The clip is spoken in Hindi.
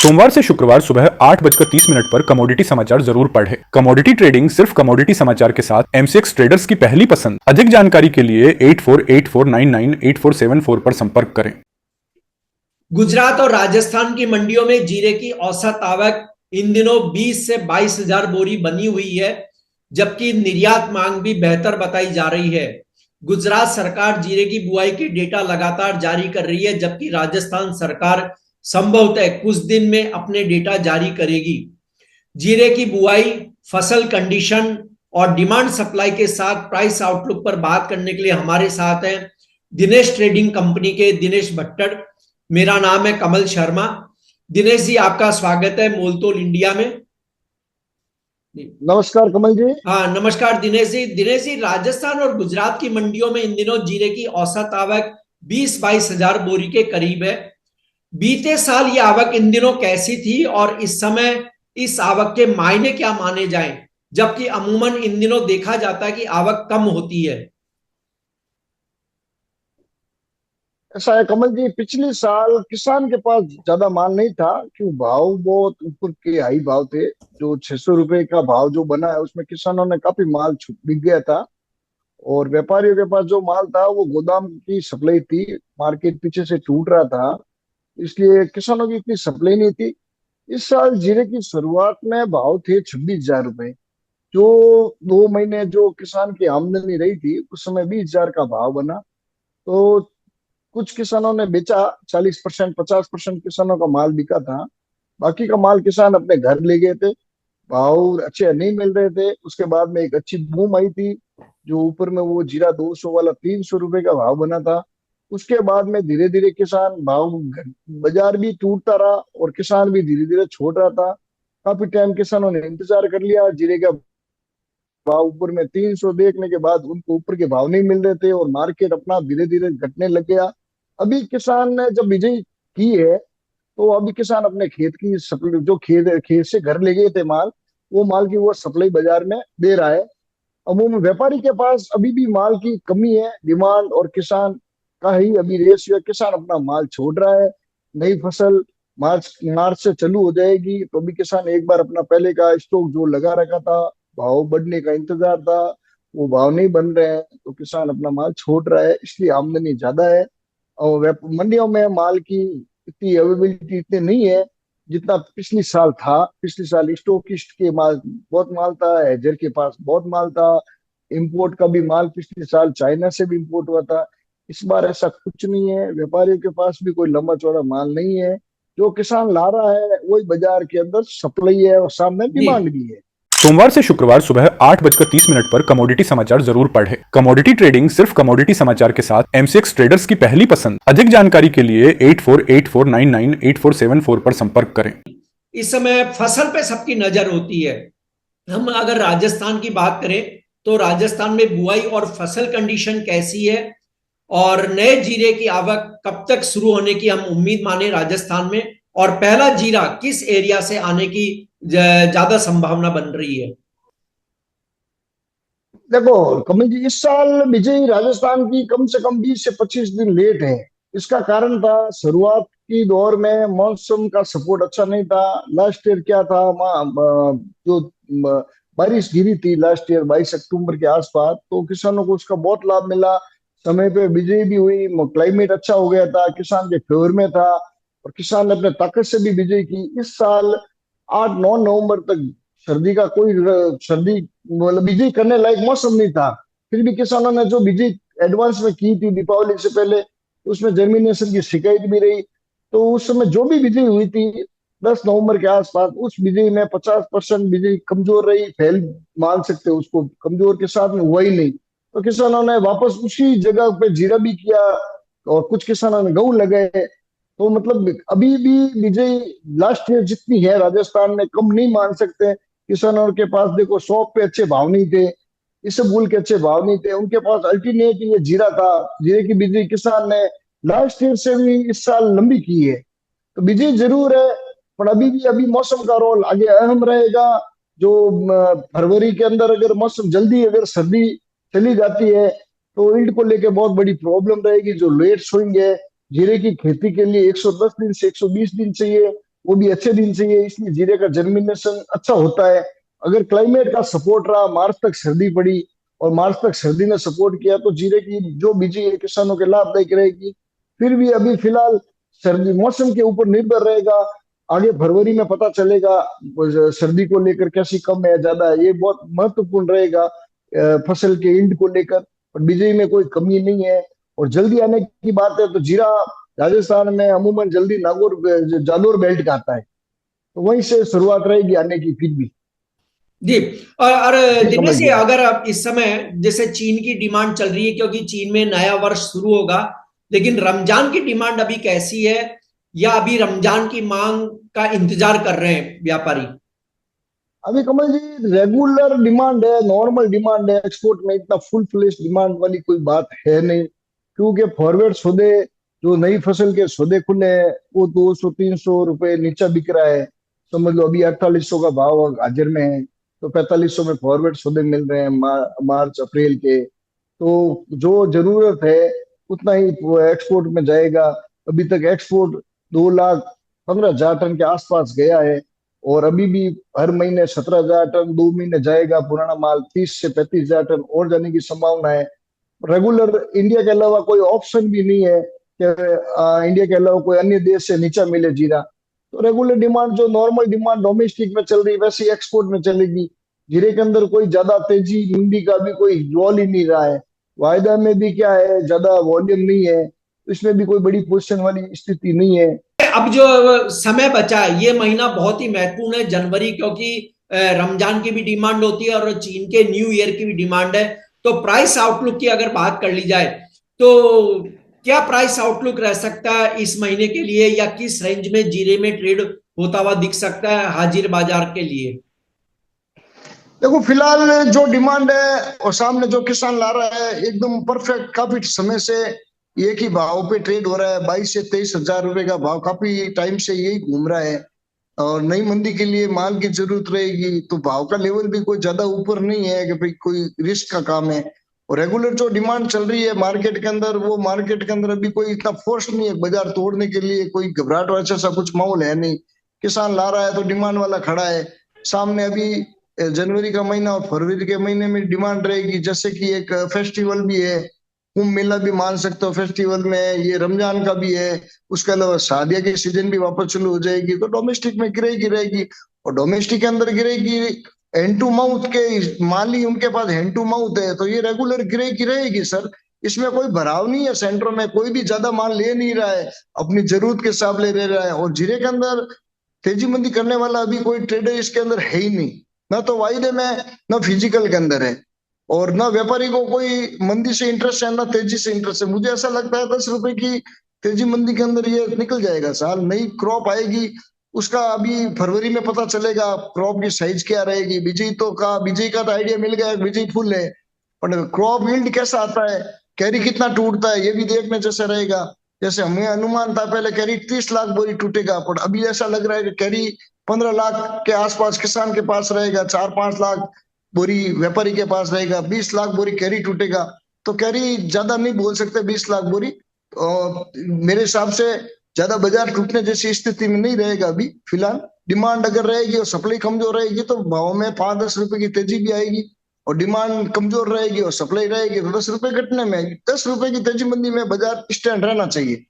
सोमवार से शुक्रवार सुबह 8:30 पर कमोडिटी समाचार जरूर पढ़ें। कमोडिटी ट्रेडिंग सिर्फ कमोडिटी समाचार के साथ एमसीएक्स ट्रेडर्स की पहली पसंद। अधिक जानकारी के लिए 8484998474 पर संपर्क करें। गुजरात और राजस्थान की मंडियों में जीरे की औसत आवक इन दिनों 20 से 22 हजार बोरी बनी हुई है, जबकि निर्यात मांग भी बेहतर बताई जा रही है। गुजरात सरकार जीरे की बुआई के डेटा लगातार जारी कर रही है, जबकि राजस्थान सरकार संभवतः कुछ दिन में अपने डेटा जारी करेगी। जीरे की बुआई, फसल कंडीशन और डिमांड सप्लाई के साथ प्राइस आउटलुक पर बात करने के लिए हमारे साथ हैं दिनेश ट्रेडिंग कंपनी के दिनेश भट्टड़। मेरा नाम है कमल शर्मा। दिनेश जी, आपका स्वागत है मोलतोल इंडिया में। नमस्कार कमल जी। हाँ, नमस्कार दिनेश जी। दिनेश जी, राजस्थान और गुजरात की मंडियों में इन दिनों जीरे की औसत आवक 20-22 हजार बोरी के करीब है। बीते साल ये आवक इन दिनों कैसी थी और इस समय इस आवक के मायने क्या माने जाएं, जबकि अमूमन इन दिनों देखा जाता है कि आवक कम होती है। ऐसा है कमल जी, पिछले साल किसान के पास ज्यादा माल नहीं था, क्यों भाव बहुत ऊपर के हाई भाव थे। जो 600 रुपए का भाव जो बना है उसमें किसानों ने काफी माल बिक गया था। और व्यापारियों के पास जो माल था वो गोदाम की सप्लाई थी, मार्केट पीछे से टूट रहा था, इसलिए किसानों की इतनी सप्लाई नहीं थी। इस साल जीरे की शुरुआत में भाव थे 26,000 रुपए। जो 2 महीने जो किसान की आमदनी रही थी उस समय 20,000 का भाव बना। तो कुछ किसानों ने बेचा, 40% 50% किसानों का माल बिका था। बाकी का माल किसान अपने घर ले गए थे, भाव अच्छे नहीं मिल रहे थे। उसके बाद में एक अच्छी बूम आई थी, जो ऊपर में वो जीरा 200 वाला 300 रुपए का भाव बना था। उसके बाद में धीरे धीरे किसान बाजार भी टूटता रहा और किसान भी धीरे धीरे छोड़ रहा था। काफी टाइम किसानों ने इंतजार कर लिया। जीरे का भाव ऊपर में 300 देखने के बाद उनको ऊपर के भाव नहीं मिल रहे थे और मार्केट अपना धीरे धीरे घटने लग गया। अभी किसान ने जब बिजाई की है तो अभी किसान अपने खेत की सप्लाई, जो खेत खेत से घर ले गए थे माल, वो माल की वो सप्लाई बाजार में दे रहा है। अमूमन व्यापारी के पास अभी भी माल की कमी है। डिमांड और किसान का ही अभी रेशियो है। किसान अपना माल छोड़ रहा है। नई फसल मार्च मार्च से चालू हो जाएगी, तो अभी किसान एक बार अपना पहले का स्टॉक जो लगा रखा था, भाव बढ़ने का इंतजार था, वो भाव नहीं बन रहे हैं, तो किसान अपना माल छोड़ रहा है। इसलिए आमदनी ज्यादा है और मंडियों में माल की इतनी अवेलेबिलिटी इतनी नहीं है जितना पिछले साल था। पिछले साल स्टोकिस्ट के माल बहुत माल था, हेजर के पास बहुत माल था। इंपोर्ट का भी माल पिछले साल चाइना से भी इंपोर्ट हुआ था। इस बार ऐसा कुछ नहीं है। व्यापारियों के पास भी कोई लंबा चौड़ा माल नहीं है। जो किसान ला रहा है वही बाजार के अंदर सप्लाई है और सामने जी। डिमांड भी है। सोमवार से शुक्रवार सुबह 8:30 पर कमोडिटी समाचार जरूर पढ़ें। कमोडिटी ट्रेडिंग सिर्फ कमोडिटी समाचार के साथ एमसीएक्स ट्रेडर्स की पहली पसंद। अधिक जानकारी के लिए 8484998474 पर संपर्क करें। इस समय फसल पे सबकी नजर होती है। हम अगर राजस्थान की बात करें तो राजस्थान में बुआई और फसल कंडीशन कैसी है और नए जीरे की आवक कब तक शुरू होने की हम उम्मीद माने राजस्थान में, और पहला जीरा किस एरिया से आने की ज्यादा संभावना बन रही है? देखो कमल जी, इस साल बिजाई राजस्थान की कम से कम 20 से 25 दिन लेट है। इसका कारण था शुरुआत की दौर में मौसम का सपोर्ट अच्छा नहीं था। लास्ट ईयर क्या था, जो बारिश गिरी थी लास्ट ईयर 22 अक्टूबर के आसपास, तो किसानों को उसका बहुत लाभ मिला। समय पे बिजाई भी हुई, क्लाइमेट अच्छा हो गया था, किसान के फेवर में था और किसान ने अपने ताकत से भी बिजाई की। इस साल 8-9 नवंबर तक सर्दी का कोई सर्दी मतलब बिजाई करने लायक मौसम नहीं था। फिर भी किसानों ने जो बिजाई एडवांस में की थी दीपावली से पहले, उसमें जर्मिनेशन की शिकायत भी रही। तो उस समय जो भी बिजाई हुई थी 10 नवंबर के आसपास, उस बिजाई में 50% बिजाई कमजोर रही। फेल मान सकते हो उसको, कमजोर के साथ में हुआ ही नहीं। तो किसानों ने वापस उसी जगह पे जीरा भी किया और कुछ किसानों ने गेहूं लगाए। तो मतलब अभी भी बिजाई लास्ट ईयर जितनी है राजस्थान में कम नहीं मान सकते। किसानों के पास देखो शॉप पे अच्छे भाव नहीं थे, इसबगोल के अच्छे भाव नहीं थे, उनके पास अल्टरनेट ये जीरा था। जीरे की बिजाई किसान ने लास्ट ईयर से भी इस साल लंबी की है। तो बिजाई जरूर है, पर अभी मौसम का रोल आगे अहम रहेगा। जो फरवरी के अंदर अगर मौसम जल्दी अगर सर्दी चली जाती है तो ईल्ड को लेके बहुत बड़ी प्रॉब्लम रहेगी। जो लेट सोइंग है जीरे की खेती के लिए 110 दिन से 120 दिन चाहिए। वो भी अच्छे दिन चाहिए, इसलिए जीरे का जर्मिनेशन अच्छा होता है। अगर क्लाइमेट का सपोर्ट रहा, मार्च तक सर्दी पड़ी और मार्च तक सर्दी ने सपोर्ट किया, तो जीरे की जो बीजी है किसानों के लाभदायक रहेगी। फिर भी अभी फिलहाल सर्दी मौसम के ऊपर निर्भर रहेगा। आगे फरवरी में पता चलेगा सर्दी को लेकर कैसी कम है ज्यादा है, ये बहुत महत्वपूर्ण रहेगा फसल के ईल्ड को लेकर। और बिजली में कोई कमी नहीं है। और जल्दी आने की बात है तो जीरा राजस्थान में अमूमन जल्दी नागौर जालोर बेल्ट का आता है, तो वहीं से शुरुआत रहेगी आने की फिर भी। जी। और जी दिनेश कमल जी, जी। अगर आप इस समय जैसे चीन की डिमांड चल रही है, क्योंकि चीन में नया वर्ष शुरू होगा, लेकिन रमजान की डिमांड अभी कैसी है, या अभी रमजान की मांग का इंतजार कर रहे हैं व्यापारी? अभी कमल जी रेगुलर डिमांड है, नॉर्मल डिमांड है। एक्सपोर्ट में इतना फुल फ्लेश डिमांड वाली कोई बात है नहीं, क्योंकि फॉरवर्ड सौदे जो नई फसल के सौदे खुले हैं वो 200-300 रुपए नीचा बिक रहा है। समझ लो अभी 4800 का भाव हाजिर में है, तो 4500 में फॉरवर्ड सौदे मिल रहे हैं मार्च अप्रैल के। तो जो जरूरत है उतना ही एक्सपोर्ट में जाएगा। अभी तक एक्सपोर्ट 2,15,000 टन के आसपास गया है, और अभी भी हर महीने 17,000 टन 2 महीने जाएगा। पुराना माल 30 से 35,000 टन और जाने की संभावना है। रेगुलर इंडिया के अलावा कोई ऑप्शन भी नहीं है कि इंडिया के अलावा कोई अन्य देश से नीचा मिले जीरा। तो रेगुलर डिमांड जो नॉर्मल डिमांड डोमेस्टिक में चल रही है वैसे एक्सपोर्ट में चलेगी। जीरे के अंदर कोई ज्यादा तेजी मंदी का भी कोई रोल ही नहीं रहा है। वायदा में भी क्या है, ज्यादा वॉल्यूम नहीं है, तो इसमें भी कोई बड़ी पोजीशन वाली स्थिति नहीं है। अब जो समय बचा है, ये महीना बहुत ही महत्वपूर्ण है, जनवरी, क्योंकि रमजान की भी डिमांड होती है और चीन के न्यू ईयर की भी डिमांड है। तो प्राइस आउटलुक की अगर बात कर ली जाए तो क्या प्राइस आउटलुक रह सकता है इस महीने के लिए, या किस रेंज में जीरे में ट्रेड होता हुआ दिख सकता है हाजिर बाजार के लिए? देखो फिलहाल जो डिमांड है और सामने जो किसान ला रहा है एकदम परफेक्ट। काफी समय से एक ही भाव पे ट्रेड हो रहा है, 22 से 23 हजार रुपए का भाव काफी टाइम से यही घूम रहा है। और नई मंदी के लिए माल की जरूरत रहेगी, तो भाव का लेवल भी कोई ज्यादा ऊपर नहीं है कि भाई कोई रिस्क का काम है। और रेगुलर जो डिमांड चल रही है मार्केट के अंदर, वो मार्केट के अंदर अभी कोई इतना फोर्स नहीं है बाजार तोड़ने के लिए, कोई घबराहट वैसा सा कुछ माहौल है नहीं। किसान ला रहा है तो डिमांड वाला खड़ा है। सामने अभी जनवरी का महीना और फरवरी के महीने में डिमांड रहेगी, जैसे कि एक फेस्टिवल भी है, कुंभ मेला भी मान सकते हो फेस्टिवल में, ये रमजान का भी है। उसके अलावा शादियां की सीजन भी वापस शुरू हो जाएगी, तो डोमेस्टिक में गिरेगी रहेगी। और डोमेस्टिक के अंदर गिरेगी, हैंड टू माउथ के माली उनके पास हैंड टू माउथ है, तो ये रेगुलर गिरेगी रहेगी सर। इसमें कोई भराव नहीं है, सेंटर में कोई भी ज्यादा माल ले नहीं रहा है, अपनी जरूरत के हिसाब ले रहा है। और जीरे के अंदर तेजी मंदी करने वाला अभी कोई ट्रेडर इसके अंदर है ही नहीं, ना तो वायदे में ना फिजिकल के अंदर है। और ना व्यापारी को कोई मंदी से इंटरेस्ट है ना तेजी से इंटरेस्ट है। मुझे ऐसा लगता है 10 रुपए की तेजी मंदी के अंदर ये निकल जाएगा साल। नई क्रॉप आएगी, उसका अभी फरवरी में पता चलेगा क्रॉप की साइज क्या रहेगी। विजय का तो आइडिया मिल गया, विजय फुल है, और क्रॉप यील्ड कैसा आता है, कैरी कितना टूटता है, ये भी देखने जैसे रहेगा। जैसे हमें अनुमान था पहले कैरी 30 लाख बोरी टूटेगा, पर अभी ऐसा लग रहा है कि कैरी 15 लाख के आसपास किसान के पास रहेगा, 4-5 लाख बोरी व्यापारी के पास रहेगा, 20 लाख बोरी कैरी टूटेगा। तो कैरी ज्यादा नहीं बोल सकते 20 लाख बोरी। मेरे हिसाब से ज्यादा बाजार टूटने जैसी स्थिति में नहीं रहेगा अभी फिलहाल। डिमांड अगर रहेगी और सप्लाई कमजोर रहेगी तो भाव में 5-10 रुपए की तेजी भी आएगी। और डिमांड कमजोर रहेगी और सप्लाई रहेगी तो 10 रुपए घटने में, 10 रुपए की तेजी मंदी में बाजार स्टैंड रहना चाहिए।